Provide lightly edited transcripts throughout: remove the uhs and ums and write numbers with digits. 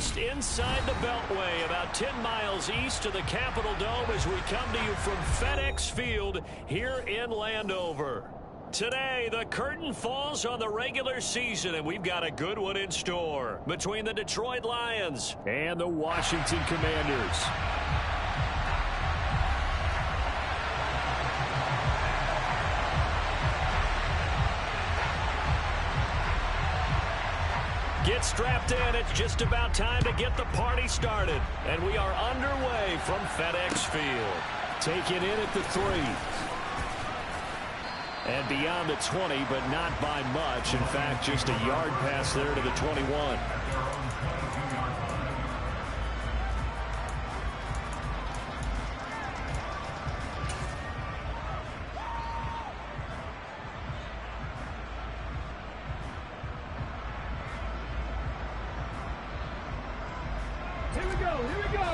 just inside the Beltway, about 10 miles east of the Capitol Dome as we come to you from FedEx Field here in Landover. Today, the curtain falls on the regular season, and we've got a good one in store between the Detroit Lions and the Washington Commanders. Get strapped in. It's just about time to get the party started. And we are underway from FedEx Field. Taken in at the 3. And beyond the 20, but not by much. In fact, just a yard pass there to the 21. Here we go.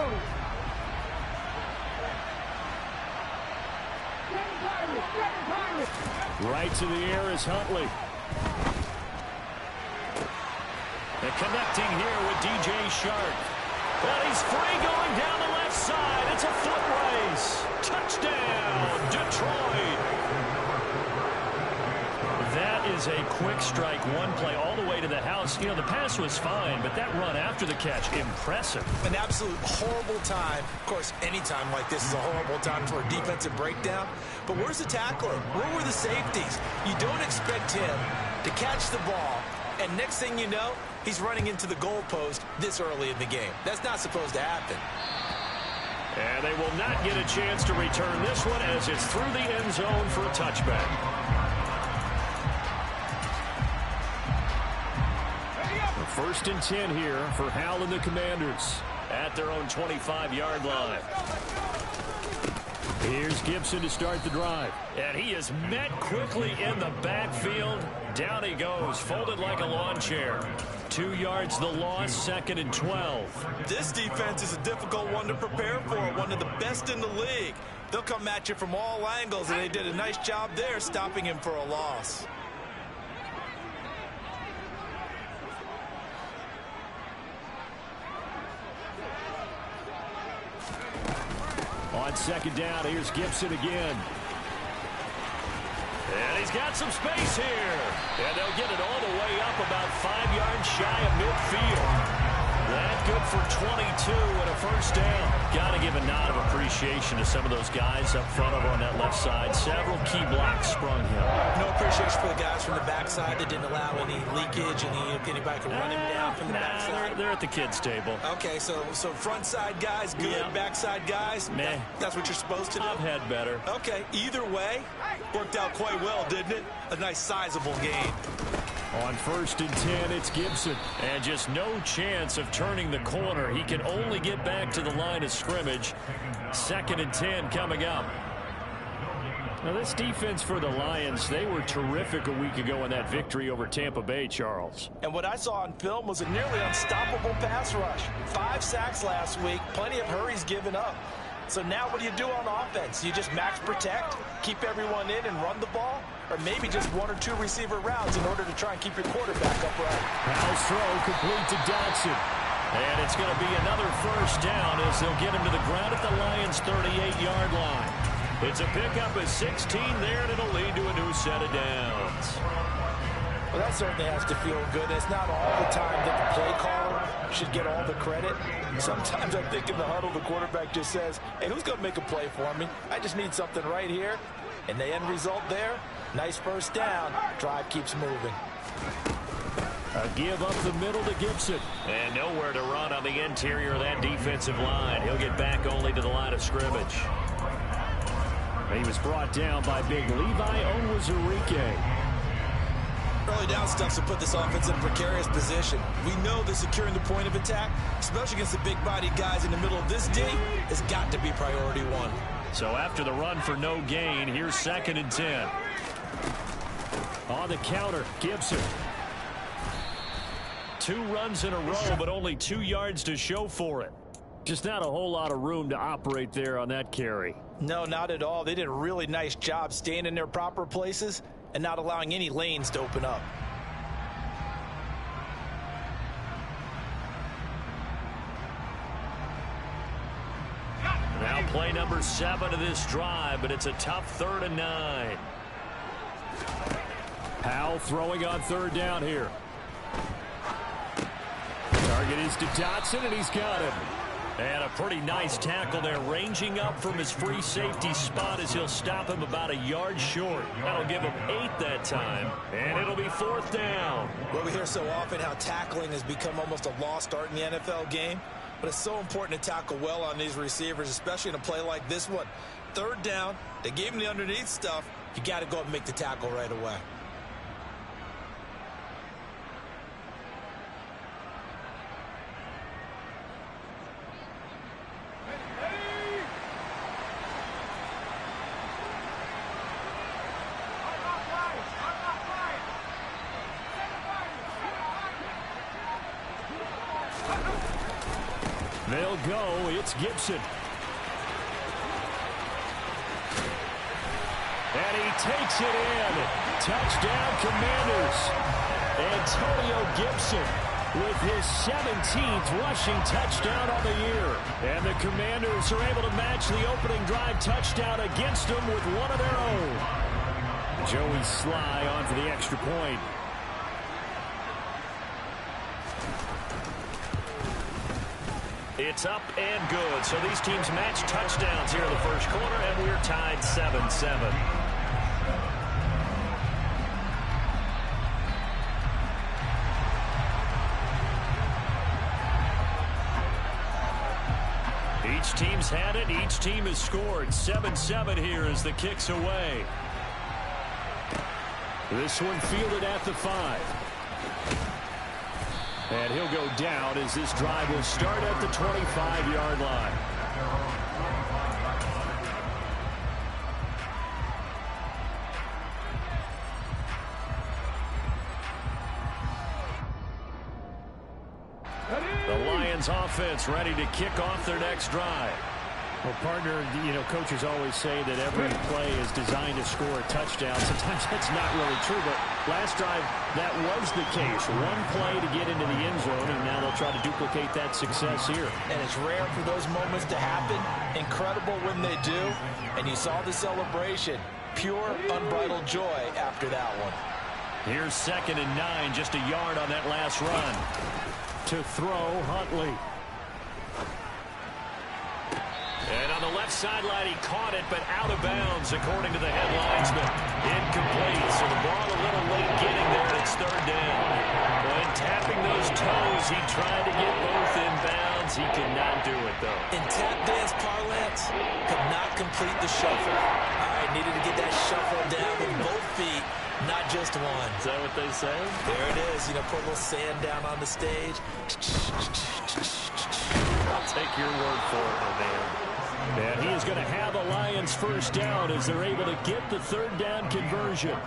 Right to the air is Huntley. And connecting here with DJ Shark. Well, he's free going down the left side. It's a foot race. Touchdown, Detroit. That is a quick strike, one play all the way to the house. You know, the pass was fine, but that run after the catch, impressive. An absolute horrible time. Of course, any time like this is a horrible time for a defensive breakdown. But where's the tackler? Where were the safeties? You don't expect him to catch the ball, and next thing you know, he's running into the goalpost this early in the game. That's not supposed to happen. And they will not get a chance to return this one as it's through the end zone for a touchback. First and 10 here for Hal and the Commanders at their own 25-yard line. Here's Gibson to start the drive. And he is met quickly in the backfield. Down he goes, folded like a lawn chair. 2 yards the loss, 2nd and 12. This defense is a difficult one to prepare for, one of the best in the league. They'll come at you from all angles, and they did a nice job there stopping him for a loss. On 2nd down, here's Gibson again. And he's got some space here. And they'll get it all the way up about 5 yards shy of midfield. That good for 22 and a first down. Got to give a nod of appreciation to some of those guys up front over on that left side. Several key blocks sprung him. No appreciation for the guys from the backside that didn't allow any leakage, anybody could run him down from the backside. They're at the kids' table. Okay, so front side guys, good. Yeah. Backside guys, meh. That's what you're supposed to do? I've had better. Okay, either way, worked out quite well, didn't it? A nice sizable gain. On 1st and 10, it's Gibson. And just no chance of turning the corner. He can only get back to the line of scrimmage. 2nd and 10 coming up. Now, this defense for the Lions, they were terrific a week ago in that victory over Tampa Bay, Charles. And what I saw on film was a nearly unstoppable pass rush. 5 sacks last week, plenty of hurries given up. So now what do you do on offense? You just max protect, keep everyone in and run the ball? Or maybe just 1 or 2 receiver routes in order to try and keep your quarterback upright. Howell's throw complete to Dotson. And it's going to be another first down as they'll get him to the ground at the Lions' 38-yard line. It's a pickup of 16 there, and it'll lead to a new set of downs. Well, that certainly has to feel good. It's not all the time that the play caller should get all the credit. Sometimes I think in the huddle, the quarterback just says, hey, who's going to make a play for me? I just need something right here. And the end result there, nice first down. Drive keeps moving. A give up the middle to Gibson. And nowhere to run on the interior of that defensive line. He'll get back only to the line of scrimmage. He was brought down by big Levi Onwuzurike. Early down stuff to put this offense in a precarious position. We know that securing the point of attack, especially against the big-bodied guys in the middle of this D, has got to be priority 1. So after the run for no gain, here's 2nd and 10. On the counter, Gibson. 2 runs in a row, but only 2 yards to show for it. Just not a whole lot of room to operate there on that carry. No, not at all. They did a really nice job staying in their proper places and not allowing any lanes to open up. Play number 7 of this drive, but it's a tough 3rd and 9. Powell throwing on 3rd down here. Target is to Dotson, and he's got him. And a pretty nice tackle there, ranging up from his free safety spot as he'll stop him about a yard short. That'll give him 8 that time, and it'll be 4th down. Well, we hear so often how tackling has become almost a lost art in the NFL game, but it's so important to tackle well on these receivers, especially in a play like this one. 3rd down, they gave him the underneath stuff. You got to go up and make the tackle right away. They'll go. It's Gibson. And he takes it in. Touchdown, Commanders. Antonio Gibson with his 17th rushing touchdown on the year. And the Commanders are able to match the opening drive touchdown against them with one of their own. Joey Sly on for the extra point. It's up and good. So these teams match touchdowns here in the first quarter, and we're tied 7-7. Each team's had it. Each team has scored. 7-7 here as the kick's away. This one fielded at the 5. And he'll go down as this drive will start at the 25-yard line. The Lions offense ready to kick off their next drive. Well, partner, coaches always say that every play is designed to score a touchdown. Sometimes that's not really true, but last drive, that was the case. One play to get into the end zone, and now they'll try to duplicate that success here. And it's rare for those moments to happen. Incredible when they do. And you saw the celebration. Pure, unbridled joy after that one. Here's 2nd and 9, just a yard on that last run. To throw, Huntley. And on the left sideline, he caught it, but out of bounds, according to the head linesman. Incomplete, so the ball a little late getting there, and it's 3rd down. When tapping those toes, he tried to get both in bounds. He could not do it, though. In tap dance parlance, could not complete the shuffle. All right, needed to get that shuffle down with both feet, not just one. Is that what they say? There it is. Put a little sand down on the stage. I'll take your word for it, man. And he is going to have a Lions first down as they're able to get the 3rd down conversion.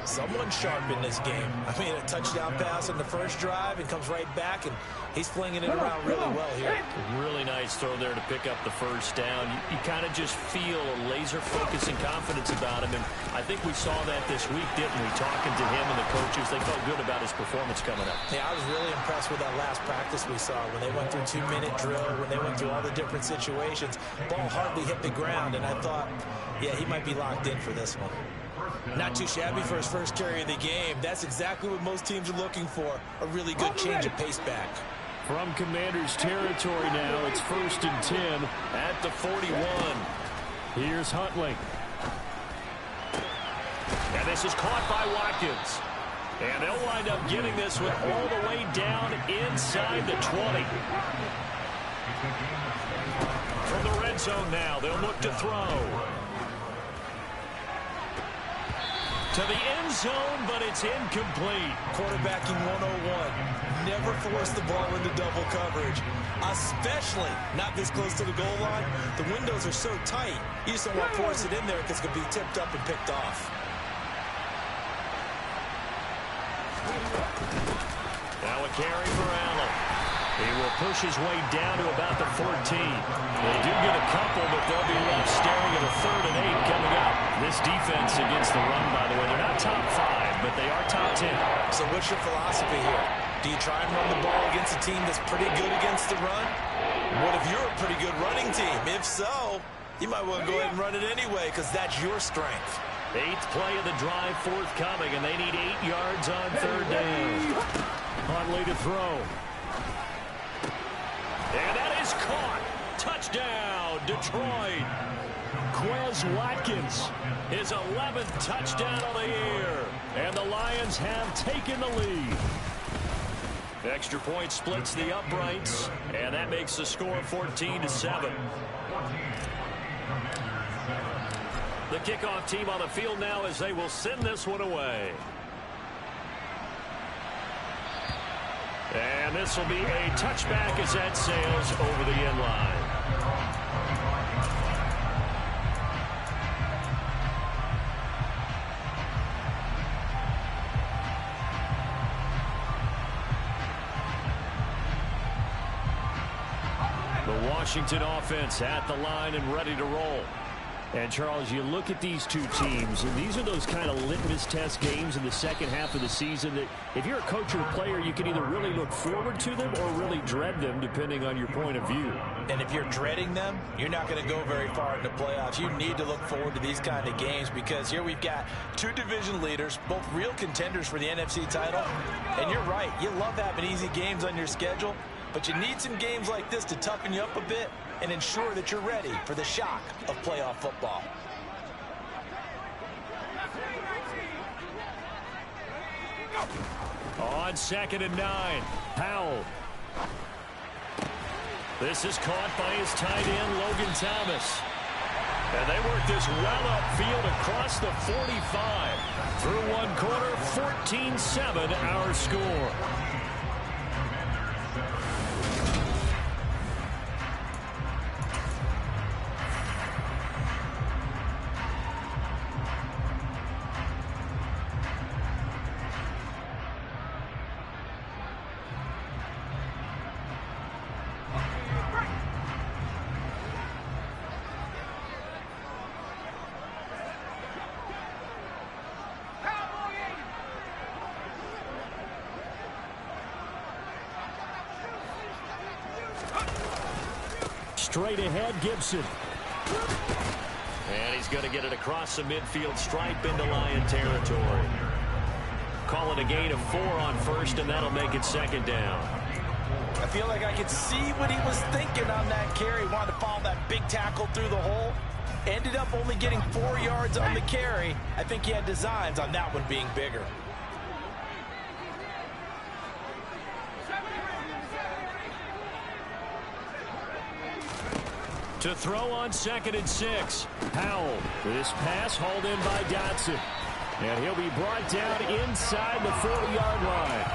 Someone sharp in this game. I mean, a touchdown pass in the first drive and comes right back, and he's flinging it around really well here. Really nice throw there to pick up the first down. You kind of just feel a laser focus and confidence about him, and I think we saw that this week, didn't we? Talking to him and the coaches, they felt good about his performance coming up. Yeah, I was really impressed with that last practice we saw when they went through 2-minute drill, when they went through all the different situations. Ball hardly hit the ground, and I thought, yeah, he might be locked in for this one. Not too shabby for his first carry of the game. That's exactly what most teams are looking for, a really good change of pace back. From Commanders territory now, it's 1st and 10 at the 41. Here's Huntley. And this is caught by Watkins. And they'll wind up getting this one all the way down inside the 20. From the red zone now, they'll look to throw. To the end zone, but it's incomplete. Quarterbacking 101. Never force the ball into double coverage, especially not this close to the goal line. The windows are so tight, you just don't want to force it in there because it could be tipped up and picked off. Now a carry for Allen. He will push his way down to about the 14. They do get a couple, but they'll be left staring at a 3rd and 8 coming up. This defense against the run, by the way, they're not top 5, but they are top 10. So what's your philosophy here? Do you try and run the ball against a team that's pretty good against the run? What if you're a pretty good running team? If so, You might want to go ahead and run it anyway because that's your strength. 8th play of the drive forthcoming, and they need 8 yards on 3rd down. Huntley to throw. And that is caught. Touchdown, Detroit. Quez Watkins. His 11th touchdown of the year. And the Lions have taken the lead. Extra point splits the uprights, and that makes the score 14-7. The kickoff team on the field now as they will send this one away. And this will be a touchback as that sails over the end line. The Washington offense at the line and ready to roll. And, Charles, you look at these two teams, and these are those kind of litmus test games in the second half of the season that if you're a coach or a player, you can either really look forward to them or really dread them, depending on your point of view. And if you're dreading them, you're not going to go very far in the playoffs. You need to look forward to these kind of games because here we've got two division leaders, both real contenders for the NFC title. And you're right, you love having easy games on your schedule, but you need some games like this to toughen you up a bit and ensure that you're ready for the shock of playoff football. On 2nd and 9, Powell. This is caught by his tight end, Logan Thomas. And they work this well upfield across the 45. Through one quarter, 14-7 our score. Straight ahead, Gibson. And he's going to get it across the midfield stripe into Lion territory. Call it a gain of 4 on 1st, and that'll make it 2nd down. I feel like I could see what he was thinking on that carry. Wanted to follow that big tackle through the hole. Ended up only getting 4 yards on the carry. I think he had designs on that one being bigger. To throw on 2nd and 6. Powell. This pass hauled in by Dotson. And he'll be brought down inside the 40-yard line.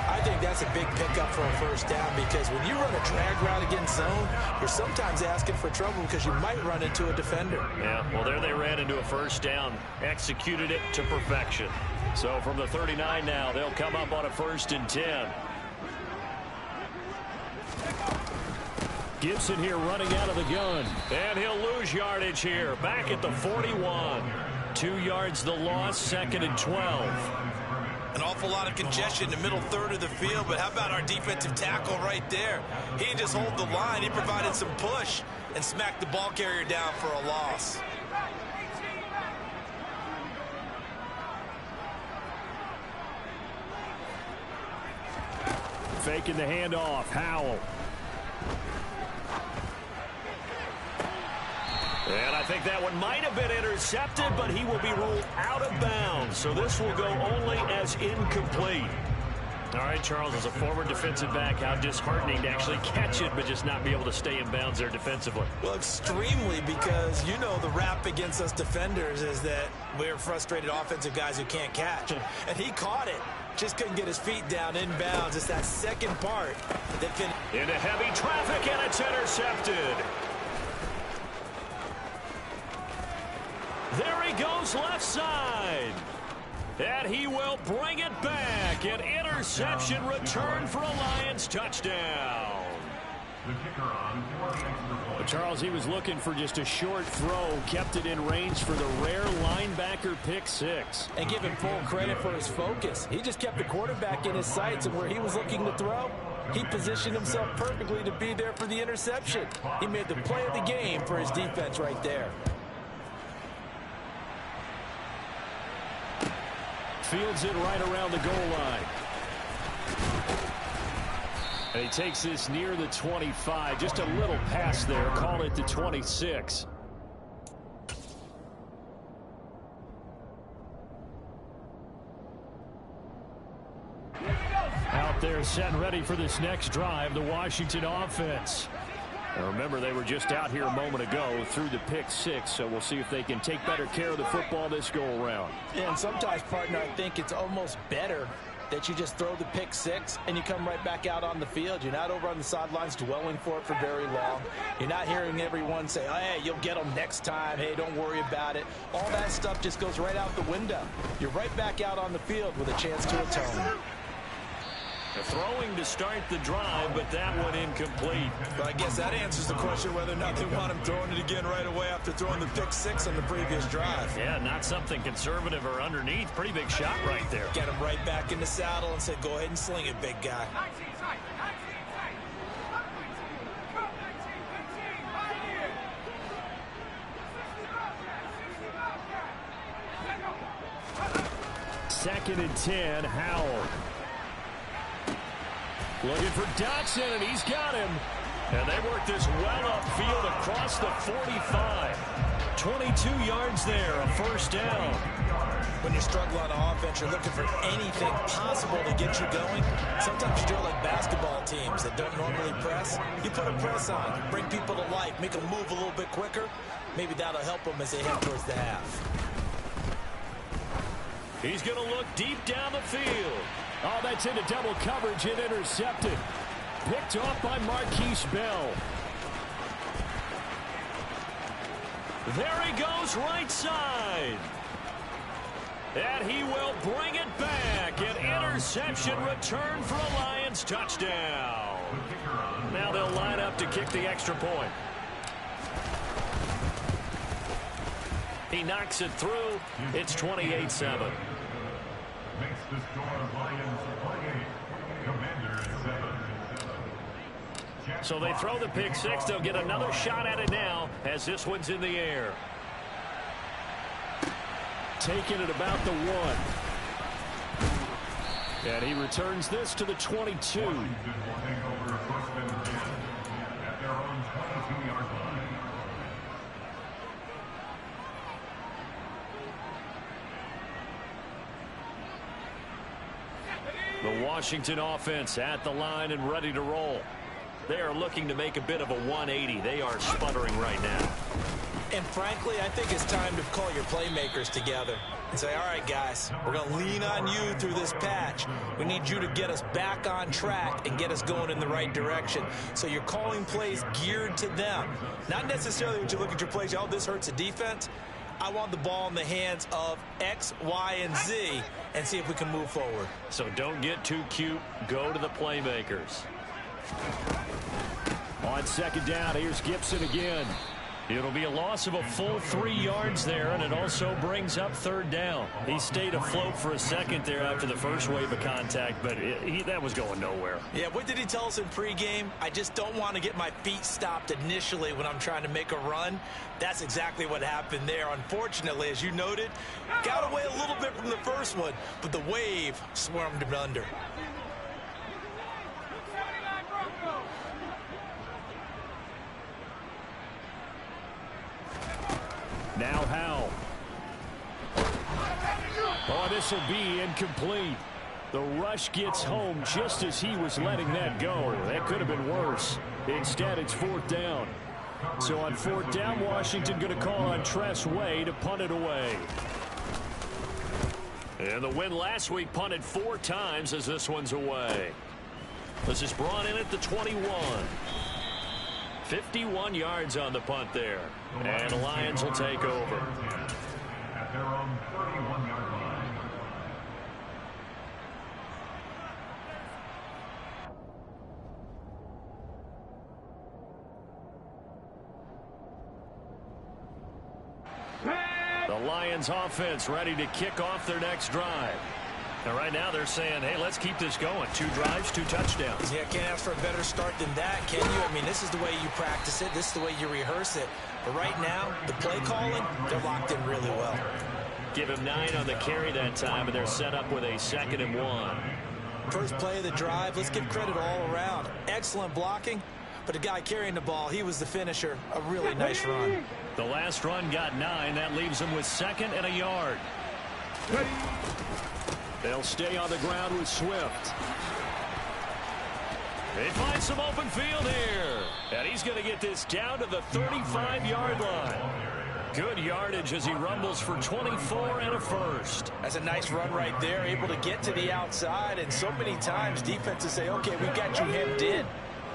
I think that's a big pickup for a 1st down because when you run a drag route against zone, you're sometimes asking for trouble because you might run into a defender. Yeah, well, there they ran into a 1st down. Executed it to perfection. So from the 39 now, they'll come up on a 1st and 10. Gibson here running out of the gun. And he'll lose yardage here. Back at the 41. 2 yards the loss, 2nd and 12. An awful lot of congestion in the middle third of the field, but how about our defensive tackle right there? He didn't just hold the line. He provided some push and smacked the ball carrier down for a loss. Faking the handoff. Howell. And I think that one might have been intercepted, but he will be ruled out of bounds. So this will go only as incomplete. All right, Charles, as a former defensive back, how disheartening to actually catch it, but just not be able to stay in bounds there defensively. Well, extremely, because you know the rap against us defenders is that we're frustrated offensive guys who can't catch. And he caught it. Just couldn't get his feet down in bounds. It's that second part that finished. Into heavy traffic, and it's intercepted. There he goes left side. And he will bring it back. An interception return for a Lions touchdown. But Charles, he was looking for just a short throw, kept it in range for the rare linebacker pick 6. And give him full credit for his focus. He just kept the quarterback in his sights, and where he was looking to throw, He positioned himself perfectly to be there for the interception. He made the play of the game for his defense right there. Fields it right around the goal line. And he takes this near the 25. Just a little pass there. Call it the 26. Out there set and ready for this next drive, the Washington offense. Now remember, they were just out here a moment ago through the pick six, so we'll see if they can take better care of the football this go-around. Yeah, and sometimes, partner, I think it's almost better that you just throw the pick six and you come right back out on the field. You're not over on the sidelines dwelling for it for very long. You're not hearing everyone say, oh, hey, you'll get them next time. Hey, don't worry about it. All that stuff just goes right out the window. You're right back out on the field with a chance to atone. Throwing to start the drive, but that one incomplete. But I guess that answers the question whether or not they want him throwing it again right away after throwing the pick six on the previous drive. Yeah, not something conservative or underneath. Pretty big shot right there. Get him right back in the saddle and say, go ahead and sling it, big guy. Second and 10, Howell. Looking for Dotson, and he's got him. And they work this well upfield across the 45. 22 yards there, a first down. When you struggle on offense, you're looking for anything possible to get you going. Sometimes you do it like basketball teams that don't normally press. You put a press on, bring people to life, make them move a little bit quicker. Maybe that'll help them as they head towards the half. He's going to look deep down the field. Oh, that's into double coverage and intercepted. Picked off by Marquise Bell. There he goes right side. And he will bring it back. An interception return for a Lions touchdown. Now they'll line up to kick the extra point. He knocks it through. It's 28-7. Makes the score Lions 28, Commanders 7. So they throw the pick six. They'll get another shot at it now as this one's in the air. Taking it about the 1. And he returns this to the 22. Washington will take over first and 10 at their own 22-yard line. The Washington offense at the line and ready to roll. They are looking to make a bit of a 180. They are sputtering right now. And frankly, I think it's time to call your playmakers together and say, all right, guys, we're going to lean on you through this patch. We need you to get us back on track and get us going in the right direction. So you're calling plays geared to them. Not necessarily when you look at your plays, oh, this hurts the defense. I want the ball in the hands of X, Y, and Z and see if we can move forward. So don't get too cute. Go to the playmakers. On second down, here's Gibson again. It'll be a loss of a full 3 yards there, and it also brings up third down. He stayed afloat for a second there after the first wave of contact, but that was going nowhere. Yeah, what did he tell us in pregame? I just don't want to get my feet stopped initially when I'm trying to make a run. That's exactly what happened there. Unfortunately, as you noted, got away a little bit from the first one, but the wave swarmed him under. Now Howell. Oh, this will be incomplete. The rush gets home just as he was letting that go. That could have been worse. Instead, it's fourth down. So on fourth down, Washington going to call on Tress Way to punt it away. And the win last week punted 4 times as this one's away. This is brought in at the 21. 51 yards on the punt there. And the Lions will take over. At their own 31-yard line. The Lions offense ready to kick off their next drive. And right now they're saying, hey, let's keep this going. 2 drives, 2 touchdowns. Yeah, can't ask for a better start than that, can you? I mean, this is the way you practice it. This is the way you rehearse it. But right now, the play calling, they're locked in really well. Give him 9 on the carry that time, and they're set up with a 2nd and 1. First play of the drive, let's give credit all around. Excellent blocking, but the guy carrying the ball, he was the finisher. A really nice run. The last run got 9. That leaves him with 2nd and a yard. They'll stay on the ground with Swift. They find some open field here. And he's going to get this down to the 35-yard line. Good yardage as he rumbles for 24 and a first. That's a nice run right there, able to get to the outside. And so many times defenses say, okay, we've got you hemmed in.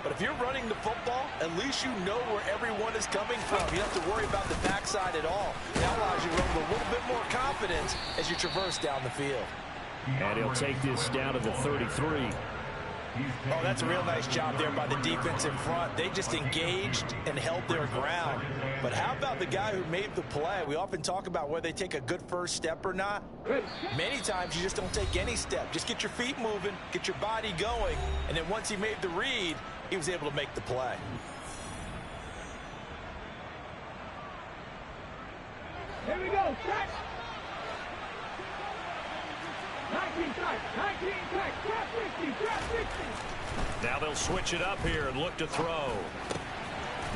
But if you're running the football, at least you know where everyone is coming from. You don't have to worry about the backside at all. That allows you to run with a little bit more confidence as you traverse down the field. And he'll take this down to the 33. Oh, that's a real nice job there by the defense in front. They just engaged and held their ground. But how about the guy who made the play? We often talk about whether they take a good first step or not. Many times you just don't take any step. Just get your feet moving, get your body going, and then once he made the read, he was able to make the play. Here we go, set. 19 tight, 19 tight, trap 50, trap 50. Now they'll switch it up here and look to throw.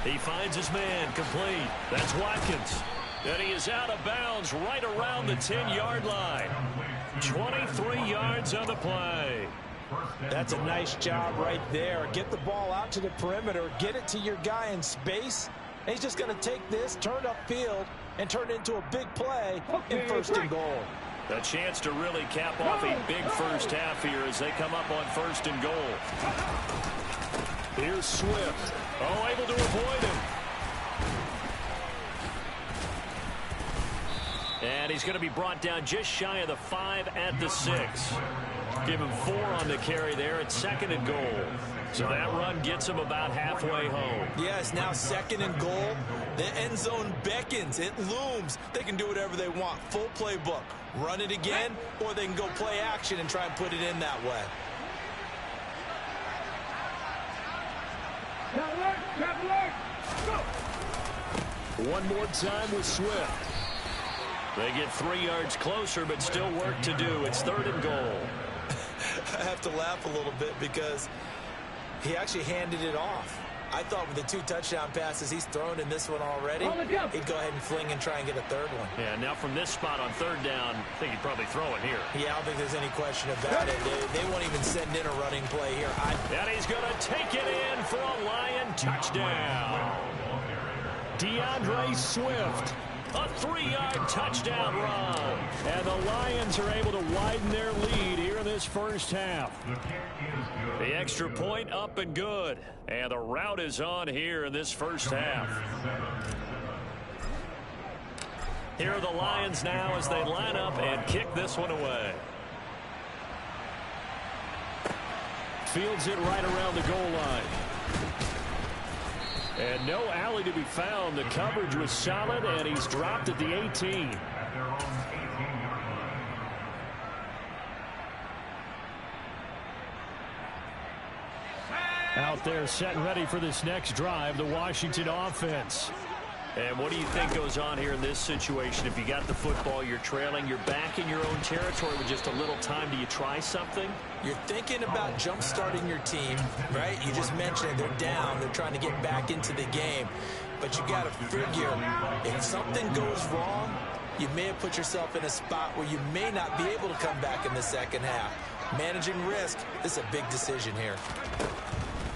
He finds his man, complete. That's Watkins. And he is out of bounds right around the 10-yard line. 23 yards on the play. That's a nice job right there. Get the ball out to the perimeter, get it to your guy in space. And he's just going to take this, turn upfield, and turn it into a big play in 1st and goal. A chance to really cap off a big first half here as they come up on 1st and goal. Here's Swift. Oh, able to avoid him. And he's going to be brought down just shy of the 5 at the 6. Give him 4 on the carry there at 2nd and goal. So that run gets him about halfway home. Yes, now 2nd and goal. The end zone beckons. It looms. They can do whatever they want. Full playbook. Run it again, or they can go play action and try and put it in that way. One more time with Swift. They get 3 yards closer, but still work to do. It's 3rd and goal. I have to laugh a little bit because he actually handed it off. I thought with the 2 touchdown passes he's thrown in this one already, he'd go ahead and fling and try and get a 3rd one. Yeah, now from this spot on 3rd down, I think he'd probably throw it here. Yeah, I don't think there's any question about it. They won't even send in a running play here. And he's going to take it in for a Lion touchdown. DeAndre Swift. A 3-yard touchdown run. And the Lions are able to widen their lead here in this first half. The extra point up and good. And the route is on here in this first half. Here are the Lions now as they line up and kick this one away. Fields it right around the goal line. And no alley to be found. The coverage was solid, and he's dropped at the 18. Out there set and ready for this next drive, the Washington offense. And what do you think goes on here in this situation? If you got the football, you're trailing, you're back in your own territory with just a little time. Do you try something? You're thinking about jump-starting your team, right? You just mentioned it. They're down. They're trying to get back into the game. But you got to figure, if something goes wrong, you may have put yourself in a spot where you may not be able to come back in the second half. Managing risk, this is a big decision here.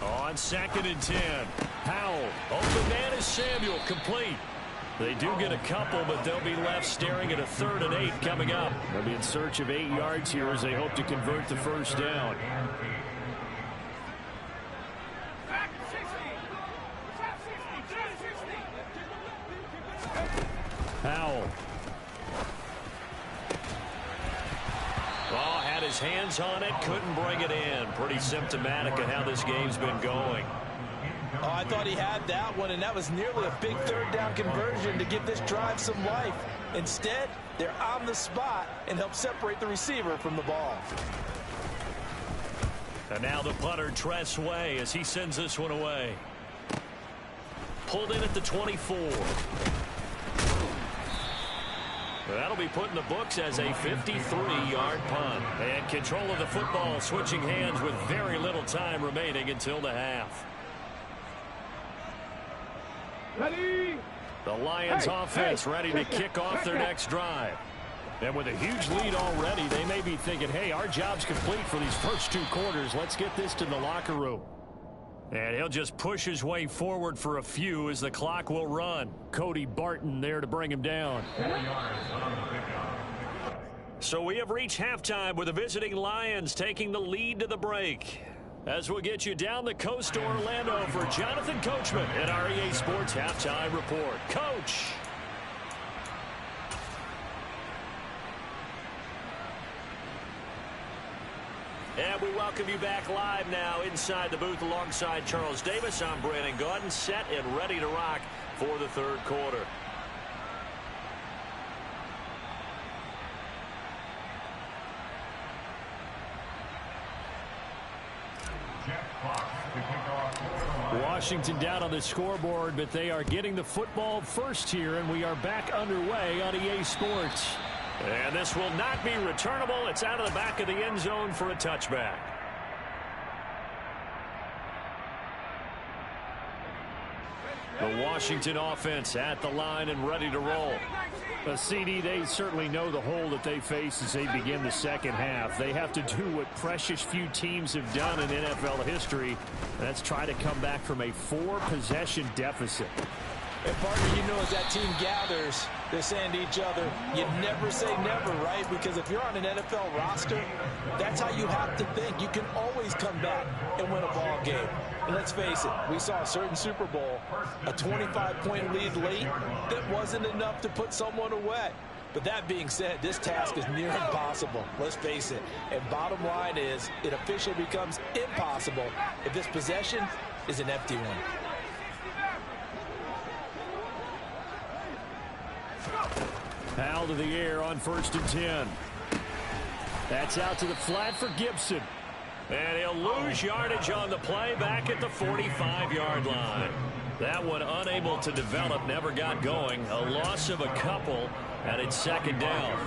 On 2nd and 10. Howell. Open man is Samuel. Complete. They do get a couple, but they'll be left staring at a 3rd and 8 coming up. They'll be in search of 8 yards here as they hope to convert the first down. Howell. Oh, had his hands on it, couldn't bring it in. Pretty symptomatic of how this game's been going. Oh, I thought he had that one, and that was nearly a big 3rd down conversion to give this drive some life. Instead, they're on the spot and help separate the receiver from the ball. And now the punter, Tress Way, as he sends this one away. Pulled in at the 24. That'll be put in the books as a 53-yard punt. And control of the football switching hands with very little time remaining until the half. Ready? The Lions offense ready to kick off their next drive. And with a huge lead already, they may be thinking, hey, our job's complete for these first 2 quarters. Let's get this to the locker room. And he'll just push his way forward for a few as the clock will run. Cody Barton there to bring him down. So we have reached halftime with the visiting Lions taking the lead to the break. As we'll get you down the coast to Orlando for Jonathan Coachman at our EA Sports Halftime Report. Coach. And we welcome you back live now inside the booth alongside Charles Davis. I'm Brandon Gaudin, set and ready to rock for the third quarter. Washington down on the scoreboard, but they are getting the football first here, and we are back underway on EA Sports. And this will not be returnable. It's out of the back of the end zone for a touchback. The Washington offense at the line and ready to roll. CD, they certainly know the hole that they face as they begin the second half. They have to do what precious few teams have done in NFL history. And that's try to come back from a 4-possession deficit. And partner, you know, as that team gathers, they're saying to each other, you never say never, right? Because if you're on an NFL roster, that's how you have to think. You can always come back and win a ball game. And let's face it, we saw a certain Super Bowl, a 25-point lead late that wasn't enough to put someone away. But that being said, this task is near impossible. Let's face it. And bottom line is, it officially becomes impossible if this possession is an empty one. Powell to the air on 1st and 10. That's out to the flat for Gibson. And he'll lose yardage on the play back at the 45-yard line. That one unable to develop, never got going. A loss of a couple, and it's second down.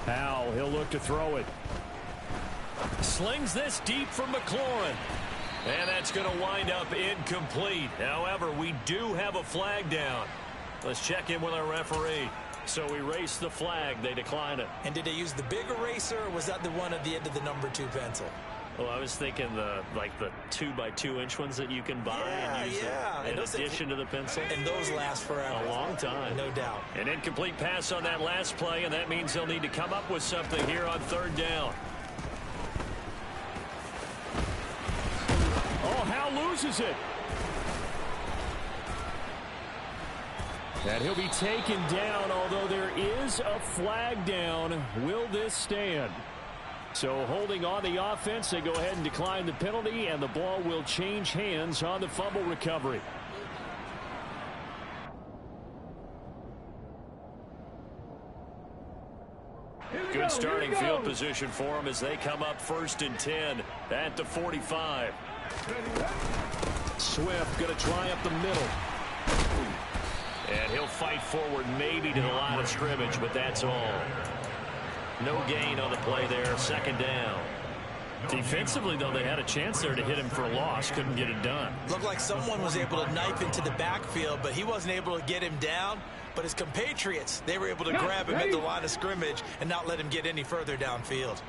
Powell, he'll look to throw it. Slings this deep from McLaurin. And that's going to wind up incomplete. However, we do have a flag down. Let's check in with our referee. So we race the flag. They decline it. And did they use the big eraser, or was that the one at the end of the number 2 pencil? Well, I was thinking the 2x2-inch ones that you can buy and use in addition to the pencil. And those last forever. A long time. No doubt. An incomplete pass on that last play, and that means they'll need to come up with something here on third down. Oh, Hal loses it. And he'll be taken down, although there is a flag down. Will this stand? So holding on the offense, they go ahead and decline the penalty, and the ball will change hands on the fumble recovery. Good starting field position for them as they come up 1st and 10 at the 45. Swift going to try up the middle. And he'll fight forward maybe to the line of scrimmage, but that's all. No gain on the play there, second down. Defensively, though, they had a chance there to hit him for a loss. Couldn't get it done. Looked like someone was able to knife into the backfield, but he wasn't able to get him down. But his compatriots, they were able to grab him at the line of scrimmage and not let him get any further downfield.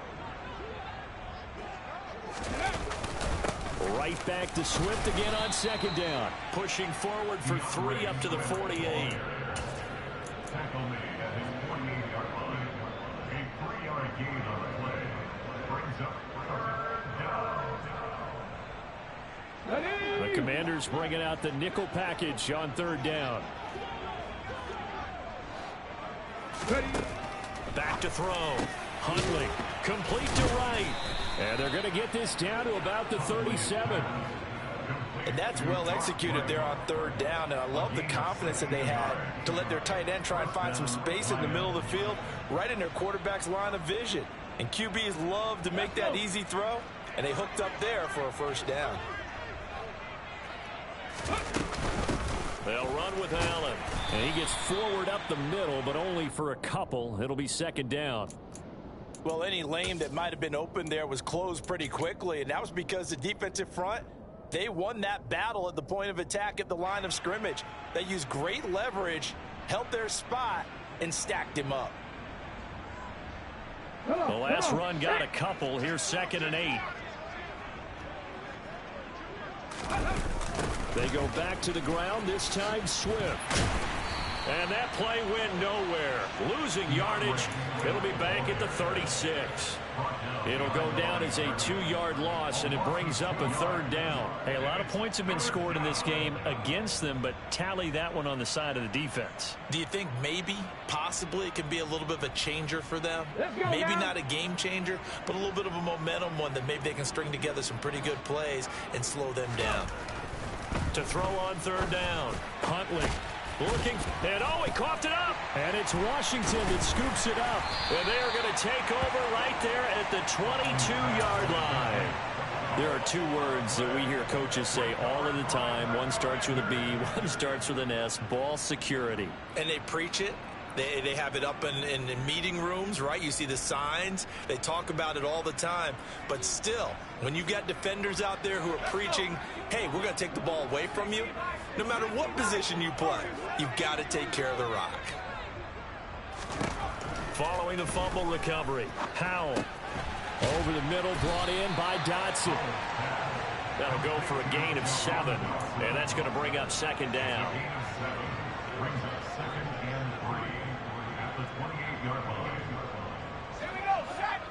Right back to Swift again on second down. Pushing forward for 3 up to the 48. Tackle made at his 48-yard line. A 3-yard gain on the play. Brings up third down. The Commanders bringing out the nickel package on third down. to throw. Huntley, complete to right. And they're going to get this down to about the 37. And that's well executed there on third down. And I love the confidence that they had to let their tight end try and find some space in the middle of the field, right in their quarterback's line of vision. And QBs love to make that easy throw, and they hooked up there for a first down. They'll run with Allen. And he gets forward up the middle, but only for a couple. It'll be second down. Well, any lane that might have been open there was closed pretty quickly, and that was because the defensive front, they won that battle at the point of attack at the line of scrimmage. They used great leverage, held their spot, and stacked him up. The last run got a couple. Here's 2nd and 8. They go back to the ground, this time Swift. And that play went nowhere. Losing yardage. It'll be back at the 36. It'll go down as a 2-yard loss, and it brings up a 3rd down. Hey, a lot of points have been scored in this game against them, but tally that one on the side of the defense. Do you think maybe, possibly, it can be a little bit of a changer for them? Maybe not a game changer, but a little bit of a momentum one that maybe they can string together some pretty good plays and slow them down. To throw on 3rd down. Huntley looking, and he coughed it up. And it's Washington that scoops it up. And they are going to take over right there at the 22-yard line. There are 2 words that we hear coaches say all of the time. One starts with a B, one starts with an S, ball security. And they preach it. They have it up in meeting rooms, right? You see the signs. They talk about it all the time. But still, when you've got defenders out there who are preaching, hey, we're going to take the ball away from you, no matter what position you play, you've got to take care of the rock. Following the fumble recovery, Howell. Over the middle, brought in by Dotson. That'll go for a gain of 7. And that's going to bring up 2nd down. Brings up 2nd and 3 at the 28-yard line. Here we go, set.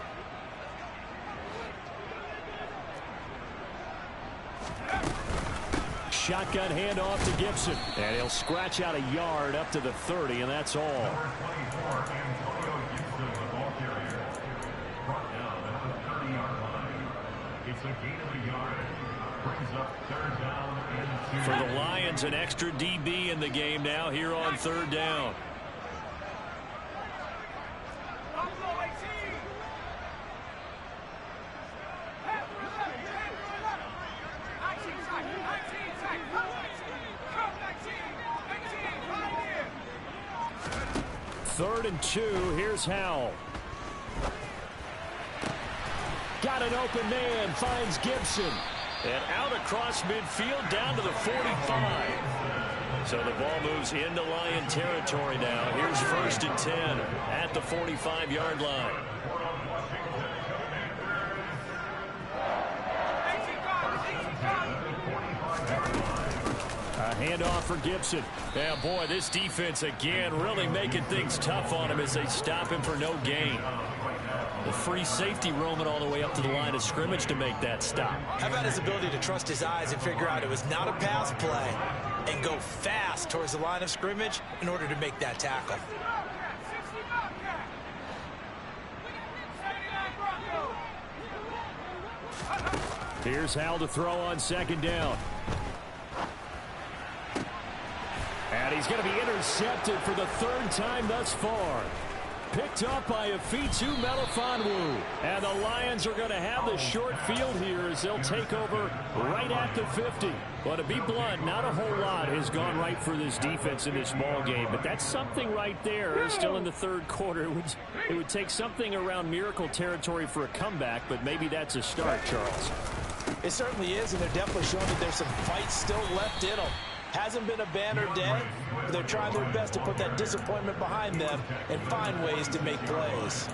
Shotgun handoff to Gibson. And he'll scratch out a yard up to the 30, and that's all. Number 24, Antonio Gibson, the ball carrier. Brought down at the 30-yard line. It's a gain of a yard. Brings up 3rd down and 2. For the Lions, an extra DB in the game now here on 3rd down. Third and 2. Here's Howell. Got an open man. Finds Gibson. And out across midfield down to the 45. So the ball moves into Lion territory now. Here's 1st and 10 at the 45-yard line. A handoff for Gibson. Yeah, boy, this defense again really making things tough on him as they stop him for no gain. The free safety roaming all the way up to the line of scrimmage to make that stop. How about his ability to trust his eyes and figure out it was not a pass play and go fast towards the line of scrimmage in order to make that tackle. Here's Howell to throw on 2nd down. And he's going to be intercepted for the 3rd time thus far. Picked up by Afitu Melifonwu. And the Lions are going to have the short field here as they'll take over right at the 50. But to be blunt, not a whole lot has gone right for this defense in this ball game. But that's something right there. Still in the 3rd quarter. It would take something around miracle territory for a comeback, but maybe that's a start, Charles. It certainly is, and they're definitely showing that there's some fight still left in them. Hasn't been a banner day, but they're trying their best to put that disappointment behind them and find ways to make plays.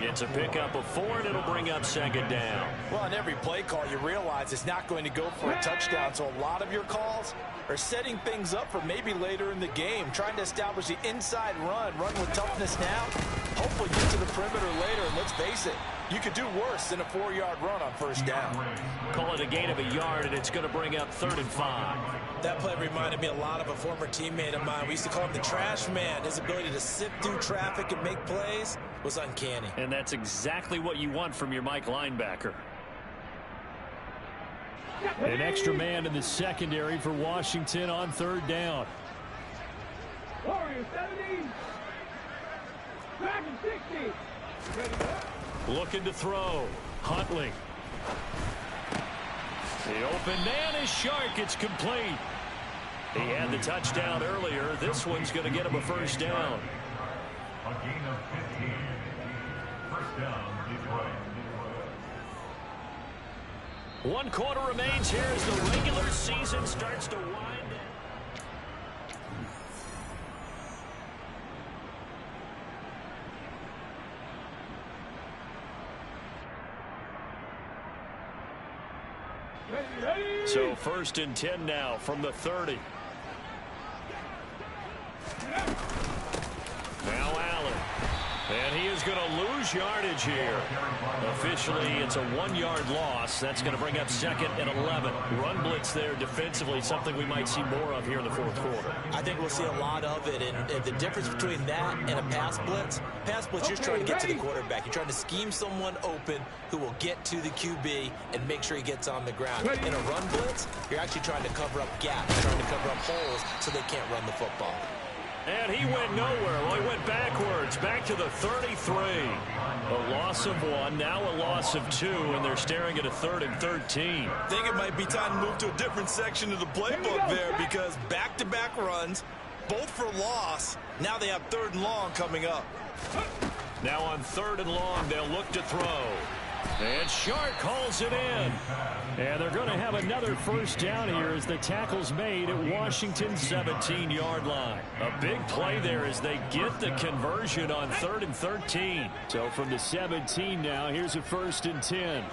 It's a pickup of 4, and it'll bring up 2nd down. Well, on every play call, you realize it's not going to go for a touchdown, so a lot of your calls are setting things up for maybe later in the game, trying to establish the inside run with toughness now. Hopefully get to the perimeter later, and let's face it, You could do worse than a 4-yard run on first down. Call it a gain of a yard, and it's going to bring up 3rd and 5. That play reminded me a lot of a former teammate of mine. We used to call him the trash man. His ability to sift through traffic and make plays was uncanny. And that's exactly what you want from your Mike linebacker. An extra man in the secondary for Washington on 3rd down. Warriors 70. Dragon 60. Looking to throw. Huntley. The open man is Shark. It's complete. He had the touchdown earlier. This one's going to get him a first down. A gain of 15. First down, Detroit. 1 quarter remains here as the regular season starts to wind down. So 1st and 10 now from the 30. Now Allen. And he is going to lose yardage here. Officially, it's a 1-yard loss. That's going to bring up 2nd and 11. Run blitz there defensively, something we might see more of here in the 4th quarter. I think we'll see a lot of it. And the difference between that and a pass blitz, you're trying to get to the quarterback. You're trying to scheme someone open who will get to the QB and make sure he gets on the ground. In a run blitz, you're actually trying to cover up gaps, trying to cover up holes so they can't run the football. And he went nowhere. Well, he went backwards, back to the 33. A loss of 1, now a loss of 2, and they're staring at a 3rd and 13. I think it might be time to move to a different section of the playbook there because back-to-back runs, both for loss. Now they have 3rd and long coming up. Now on 3rd and long, they'll look to throw. And Shark calls it in. And they're going to have another first down here as the tackle's made at Washington's 17-yard line. A big play there as they get the conversion on 3rd and 13. So from the 17 now, here's a 1st and 10.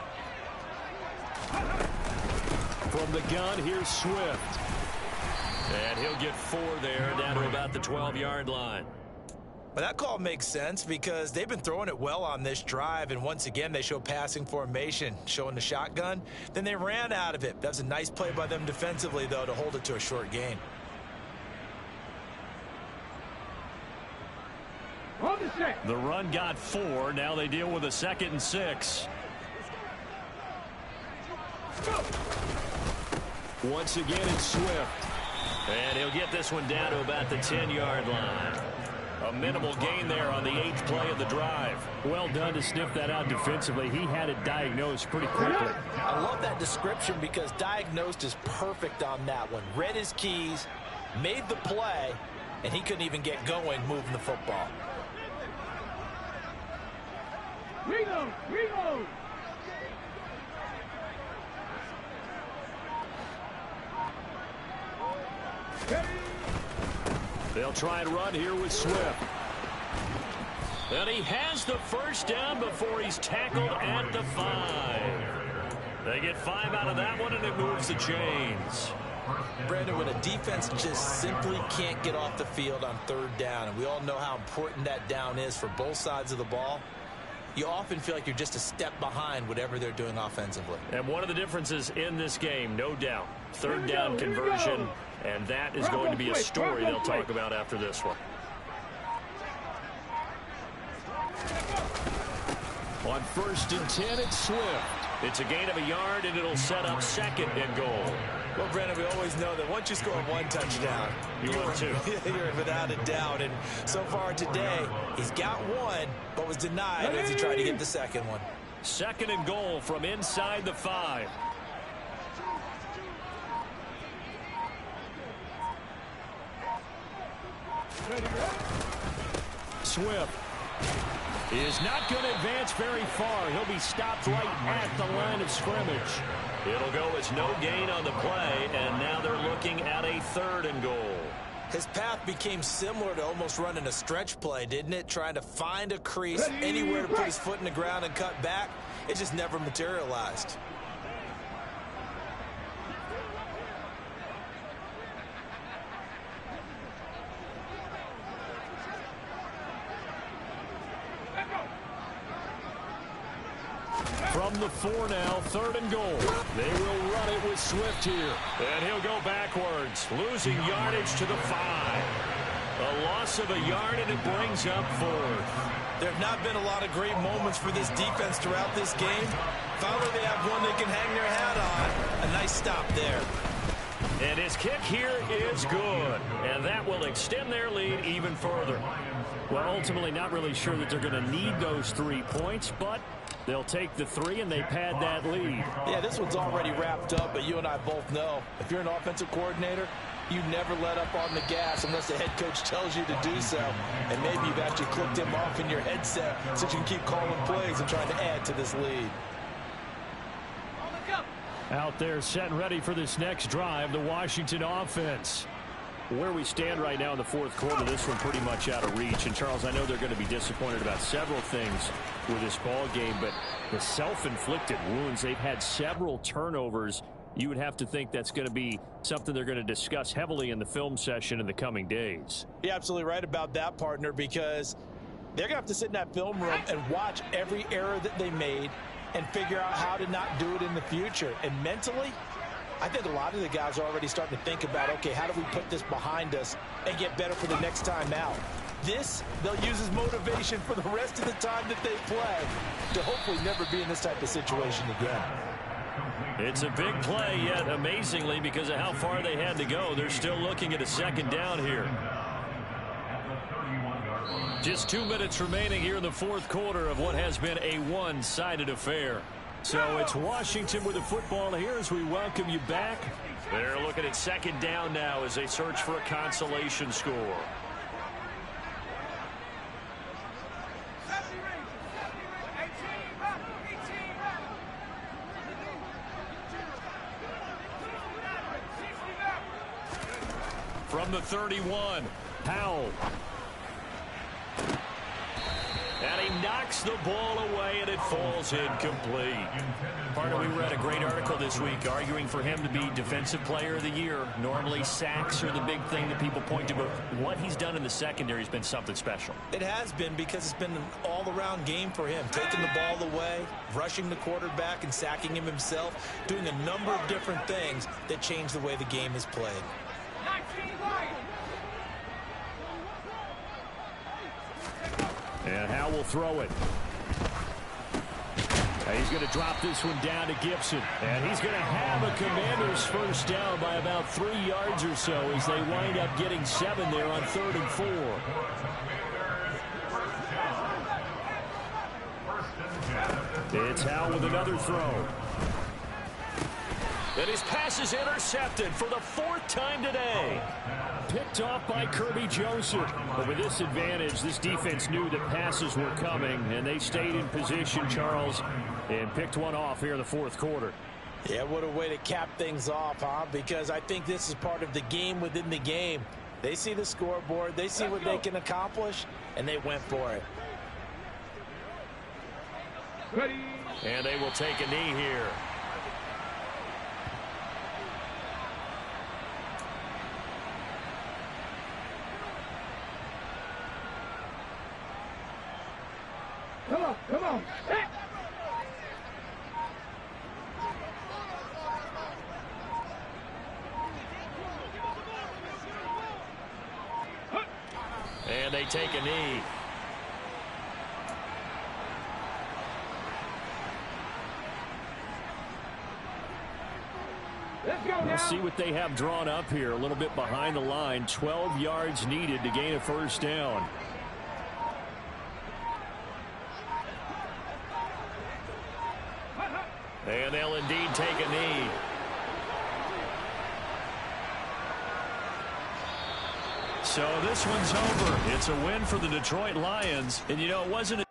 From the gun, here's Swift. And he'll get 4 there, down to about the 12-yard line. But that call makes sense because they've been throwing it well on this drive, and once again they show passing formation, showing the shotgun. Then they ran out of it. That's a nice play by them defensively, though, to hold it to a short gain. The run got 4. Now they deal with a 2nd and 6. Once again, it's Swift. And he'll get this one down to about the 10-yard line. A minimal gain there on the 8th play of the drive. Well done to sniff that out defensively. He had it diagnosed pretty quickly. I love that description because diagnosed is perfect on that one. Read his keys, made the play, and he couldn't even get going moving the football. Reload! They'll try and run here with Swift. And he has the first down before he's tackled at the 5. They get 5 out of that one, and it moves the chains. Brandon, when a defense just simply can't get off the field on 3rd down, and we all know how important that down is for both sides of the ball, you often feel like you're just a step behind whatever they're doing offensively. And one of the differences in this game, no doubt, 3rd down conversion, and that is going to be a story they'll talk about after this one. On 1st and 10, it's Swift. It's a gain of a yard, and it'll set up 2nd and goal. Well, Brandon, we always know that once you score 1 touchdown, you're 2. You're without a doubt. And so far today, he's got 1, but was denied as he tried to get the 2nd one. 2nd and goal from inside the 5. Swift is not going to advance very far. He'll be stopped right at the line of scrimmage. It'll go as no gain on the play, and now they're looking at a 3rd and goal. His path became similar to almost running a stretch play, didn't it? Trying to find a crease, anywhere to put his foot in the ground and cut back. It just never materialized. From the 4 now, 3rd and goal. They will run it with Swift here. And he'll go backwards, losing yardage to the 5. A loss of a yard, and it brings up 4th. There have not been a lot of great moments for this defense throughout this game. Finally, they have one they can hang their hat on. A nice stop there. And his kick here is good. And that will extend their lead even further. Well, ultimately, not really sure that they're going to need those 3 points, but they'll take the 3, and they pad that lead. Yeah, this one's already wrapped up, but you and I both know if you're an offensive coordinator, you never let up on the gas unless the head coach tells you to do so. And maybe you've actually clicked him off in your headset so you can keep calling plays and trying to add to this lead. Out there set and ready for this next drive, the Washington offense. Where we stand right now in the 4th quarter, this one pretty much out of reach. And, Charles, I know they're going to be disappointed about several things with this ball game, but the self-inflicted wounds, they've had several turnovers. You would have to think that's going to be something they're going to discuss heavily in the film session in the coming days. You're absolutely right about that, partner, because they're going to have to sit in that film room and watch every error that they made and figure out how to not do it in the future. And mentally, I think a lot of the guys are already starting to think about, okay, how do we put this behind us and get better for the next time out? This, they'll use as motivation for the rest of the time that they play to hopefully never be in this type of situation again. It's a big play, yet amazingly, because of how far they had to go, they're still looking at a 2nd down here. Just 2 minutes remaining here in the 4th quarter of what has been a one-sided affair. So it's Washington with the football here as we welcome you back. They're looking at 2nd down now as they search for a consolation score. From the 31, Powell. And he knocks the ball away, and it falls incomplete. Partner, we read a great article this week arguing for him to be Defensive Player of the Year. Normally, sacks are the big thing that people point to, but what he's done in the secondary has been something special. It has been, because it's been an all-around game for him, taking the ball away, rushing the quarterback and sacking him himself, doing a number of different things that change the way the game is played. And Howe will throw it. He's going to drop this one down to Gibson. And he's going to have a Commanders first down by about 3 yards or so as they wind up getting 7 there on 3rd and 4. It's Howe with another throw. And his pass is intercepted for the 4th time today. Picked off by Kirby Joseph. But with this advantage, this defense knew that passes were coming, and they stayed in position, Charles, and picked one off here in the 4th quarter. Yeah, what a way to cap things off, huh? Because I think this is part of the game within the game. They see the scoreboard, they see what they can accomplish, and they went for it. Ready. And they will take a knee here. Come on. And they take a knee. Let's go now. We'll see what they have drawn up here. A little bit behind the line. 12 yards needed to gain a first down. And they'll indeed take a knee. So this one's over. It's a win for the Detroit Lions. And, you know, it wasn't